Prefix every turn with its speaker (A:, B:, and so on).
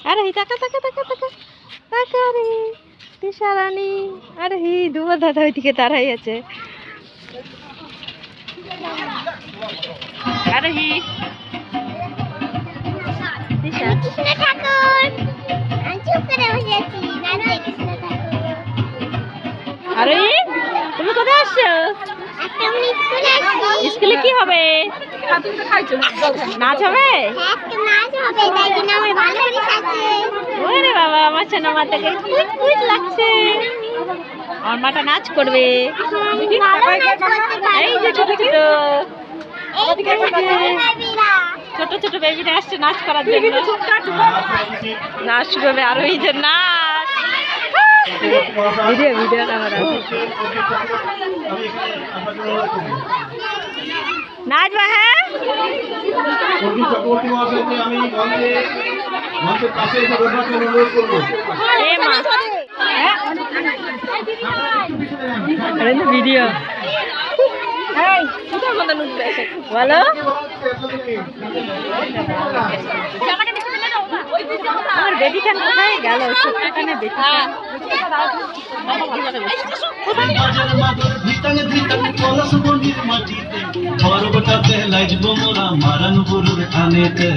A: अरे ही ताका ताका ताका ताका ताका रे তিশা রানী আরে হি দুবার দাদা ওইদিকে দাঁড়াই আছে আরে হি তিশা
B: কৃষ্ণ ঠাকুর আমি চুপ করে বসে আছি নাচে কৃষ্ণ ঠাকুর
A: আরে তুমি কোথায় আসছো
B: আজকে আমি স্কুলে আসছি
A: স্কুলে কি হবে নাচ হবে
B: আজকে নাচ হবে তাই জন্য আমার বান্ধবী আছে
A: ওরে বাবা আমার সোনা মাটাকে কুইট কুইট লাগছে আমার মাটা নাচ করবে এই যে ছোট ছোট ছোট ছোট বেবিটা আসছে নাচ করার জন্য নাচ শুরু হবে আরো এই যে নাচ ভিডিও ভিডিও নাচবা হ্যাঁ ভিডিও বলো আমার বেবি খান কোথায় গেল ছোট্টখানে বেবি খান
C: মাটিতে